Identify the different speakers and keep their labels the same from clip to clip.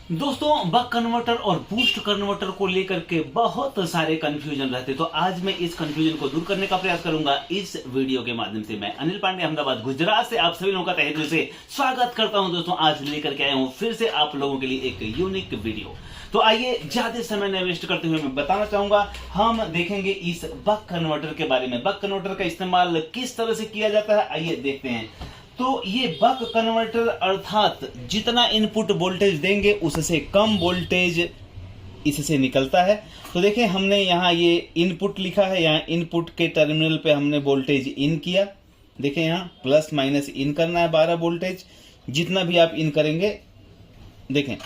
Speaker 1: दोस्तों, buck converter और boost converter को लेकर के बहुत सारे कंफ्यूजन रहते, तो आज मैं इस कंफ्यूजन को दूर करने का प्रयास करूंगा इस वीडियो के माध्यम से। मैं अनिल पांडे, अहमदाबाद, गुजरात से आप सभी लोगों का तहे दिल से स्वागत करता हूं। दोस्तों, आज लेकर के आया हूं फिर से आप लोगों के लिए एक यूनिक वीडियो। तो आइए, ज्यादा समय न वेस्ट करते हुए मैं बताना चाहूंगा, हम देखेंगे इस बक कन्वर्टर के बारे में। बक कन्वर्टर का इस्तेमाल किस तरह से किया जाता है, आइए देखते हैं। तो ये बक कन्वर्टर अर्थात जितना इनपुट वोल्टेज देंगे उससे कम वोल्टेज इससे निकलता है। तो देखें, हमने यहाँ ये इनपुट लिखा है, यहाँ इनपुट के टर्मिनल पे हमने वोल्टेज इन किया। देखें, यहाँ प्लस माइनस इन करना है 12 वोल्टेज, जितना भी आप इन करेंगे। देखें,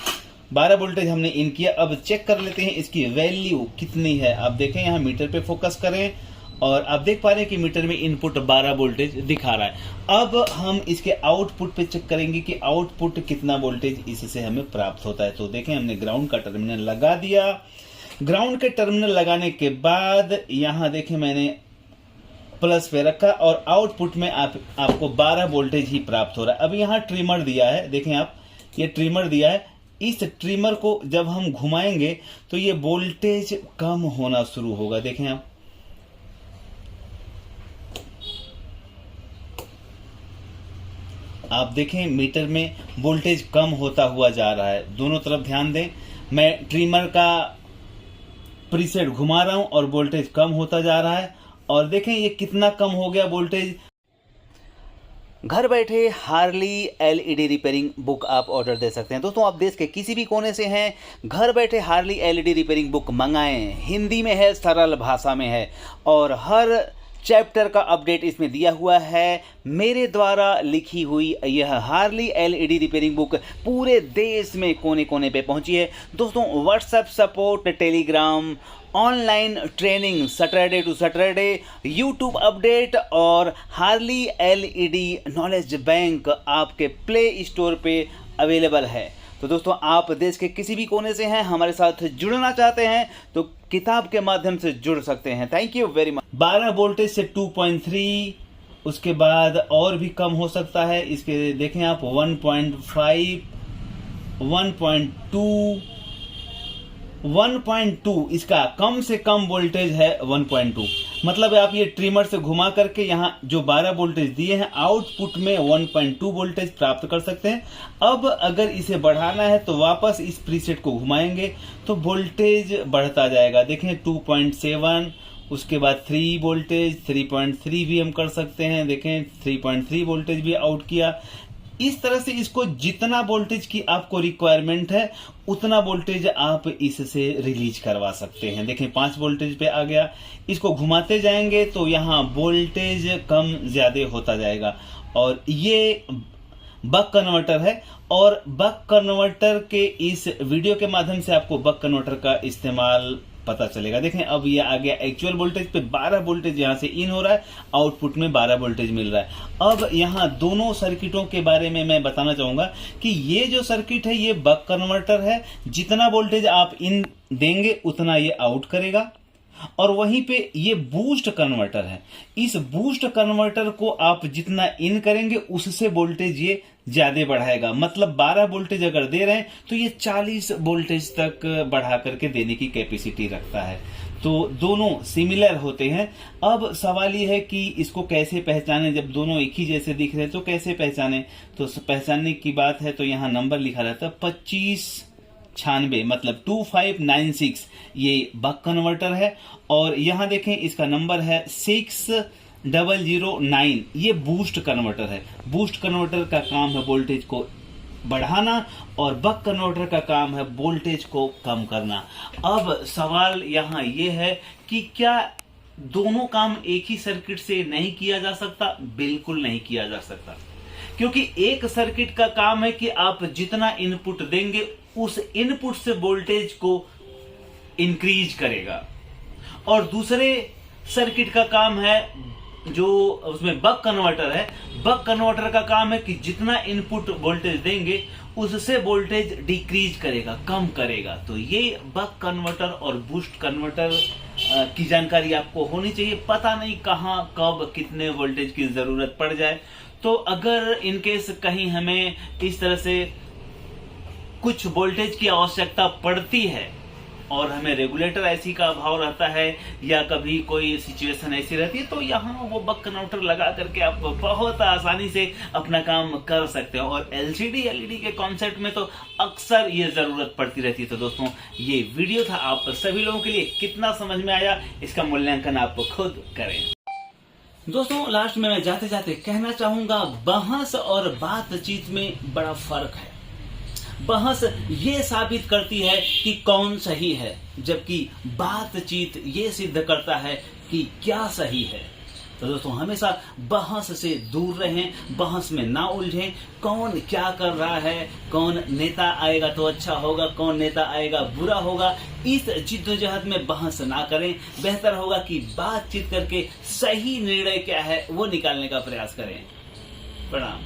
Speaker 1: 12 वोल्टेज हमने इन किया। अब चेक कर लेते हैं इसकी वैल्यू कितनी है। आप देखें, यहाँ मीटर पे फोकस करें और आप देख पा रहे हैं कि मीटर में इनपुट 12 वोल्टेज दिखा रहा है। अब हम इसके आउटपुट पे चेक करेंगे कि आउटपुट कितना वोल्टेज इससे हमें प्राप्त होता है। तो देखें, हमने ग्राउंड का टर्मिनल लगा दिया। ग्राउंड के टर्मिनल लगाने के बाद यहाँ देखें, मैंने प्लस पे रखा और आउटपुट में आपको 12 वोल्टेज ही प्राप्त हो रहा है। अब यहाँ ट्रिमर दिया है, देखें आप, ये ट्रिमर दिया है। इस ट्रिमर को जब हम घुमाएंगे तो ये वोल्टेज कम होना शुरू होगा। देखें आप देखें, मीटर में वोल्टेज कम होता हुआ जा रहा है। दोनों तरफ ध्यान दें, मैं ट्रिमर का प्रीसेट घुमा रहा हूं और वोल्टेज कम होता जा रहा है। और देखें ये कितना कम हो गया वोल्टेज। घर बैठे हार्ली एलईडी रिपेयरिंग बुक आप ऑर्डर दे सकते हैं। दोस्तों, आप देश के किसी भी कोने से हैं, घर बैठे हार्ली एलईडी रिपेयरिंग बुक मंगाएं। हिंदी में है, सरल भाषा में है और हर चैप्टर का अपडेट इसमें दिया हुआ है। मेरे द्वारा लिखी हुई यह हार्ली एलईडी रिपेयरिंग बुक पूरे देश में कोने कोने पे पहुंची है। दोस्तों, WhatsApp support, Telegram, online training Saturday to Saturday, YouTube update और हार्ली एलईडी नॉलेज बैंक आपके प्ले स्टोर पे अवेलेबल है। तो दोस्तों, आप देश के किसी भी कोने से हैं, हमारे साथ जुड़ना चाहते हैं तो किताब के माध्यम से जुड़ सकते हैं। Thank you very much. 12 voltage से 2.3, उसके बाद और भी कम हो सकता है। इसके देखें आप 1.5, 1.2, 1.2, इसका कम से कम वोल्टेज है 1.2। मतलब आप ये ट्रिमर से घुमा करके यहाँ जो 12 वोल्टेज दिए हैं, आउटपुट में 1.2 वोल्टेज प्राप्त कर सकते हैं। अब अगर इसे बढ़ाना है तो वापस इस प्रीसेट को घुमाएंगे तो वोल्टेज बढ़ता जाएगा। देखें 2.7, उसके बाद 3 वोल्टेज, 3.3 भी हम कर सकते हैं। देखें 3.3 वोल्टेज भी आउट किया। इस तरह से इसको जितना वोल्टेज की आपको रिक्वायरमेंट है उतना वोल्टेज आप इससे रिलीज करवा सकते हैं। देखें 5 वोल्टेज पे आ गया। इसको घुमाते जाएंगे तो यहाँ वोल्टेज कम ज्यादा होता जाएगा। और ये बक कन्वर्टर है और बक कन्वर्टर के इस वीडियो के माध्यम से आपको बक कन्वर्टर का इस्तेमाल पता चलेगा। देखें, अब ये आ गया एक्चुअल वोल्टेज पे 12 वोल्टेज यहाँ से इन हो रहा है, आउटपुट में 12 वोल्टेज मिल रहा है। अब यहाँ दोनों सर्किटों के बारे में मैं बताना चाहूंगा कि ये जो सर्किट है ये बक कन्वर्टर है। जितना वोल्टेज आप इन देंगे उतना ये आउट करेगा। और वहीं पे ये बूस्ट कन्वर्टर है। इस बूस्ट कन्वर्टर को आप जितना इन करेंगे उससे वोल्टेज ये ज्यादा बढ़ाएगा। मतलब 12 वोल्टेज अगर दे रहे हैं तो ये 40 वोल्टेज तक बढ़ा करके देने की कैपेसिटी रखता है। तो दोनों सिमिलर होते हैं। अब सवाल ये है कि इसको कैसे पहचाने, जब दोनों एक ही जैसे दिख रहे हैं तो कैसे पहचाने। तो पहचानने की बात है तो यहाँ नंबर लिखा रहता है 2596, मतलब 2596, ये बक कन्वर्टर है। और यहाँ देखें इसका नंबर है 6009, ये बूस्ट कन्वर्टर है। बूस्ट कन्वर्टर का काम है वोल्टेज को बढ़ाना और बक कन्वर्टर का काम है वोल्टेज को कम करना। अब सवाल यहाँ ये है कि क्या दोनों काम एक ही सर्किट से नहीं किया जा सकता? बिल्कुल नहीं किया जा सकता, क्योंकि एक सर्किट का काम है कि आप जितना इनपुट देंगे उस इनपुट से वोल्टेज को इंक्रीज करेगा, और दूसरे सर्किट का काम है जो उसमें बक कन्वर्टर है। बक कन्वर्टर का काम है कि जितना इनपुट वोल्टेज देंगे उससे वोल्टेज डिक्रीज करेगा, कम करेगा। तो ये बक कन्वर्टर और बूस्ट कन्वर्टर की जानकारी आपको होनी चाहिए। पता नहीं कहां कब कितने वोल्टेज की जरूरत पड़ जाए। तो अगर इनकेस कहीं हमें इस तरह से कुछ वोल्टेज की आवश्यकता पड़ती है और हमें रेगुलेटर ऐसी का अभाव रहता है या कभी कोई सिचुएशन ऐसी रहती है, तो यहाँ वो बक कन्वर्टर लगा करके आप बहुत आसानी से अपना काम कर सकते हो। और एलसीडी एलईडी के कॉन्सेप्ट में तो अक्सर ये जरूरत पड़ती रहती है। तो दोस्तों, ये वीडियो था आप सभी लोगों के लिए, कितना समझ में आया इसका मूल्यांकन आप खुद करें। दोस्तों, लास्ट में मैं जाते जाते कहना चाहूंगा, बहस और बातचीत में बड़ा फर्क है। बहस ये साबित करती है कि कौन सही है, जबकि बातचीत ये सिद्ध करता है कि क्या सही है। तो दोस्तों, हमेशा बहस से दूर रहें, बहस में ना उलझें। कौन क्या कर रहा है, कौन नेता आएगा तो अच्छा होगा, कौन नेता आएगा बुरा होगा, इस जिद्दोजहद में बहस ना करें। बेहतर होगा कि बातचीत करके सही निर्णय क्या है वो निकालने का प्रयास करें। प्रणाम।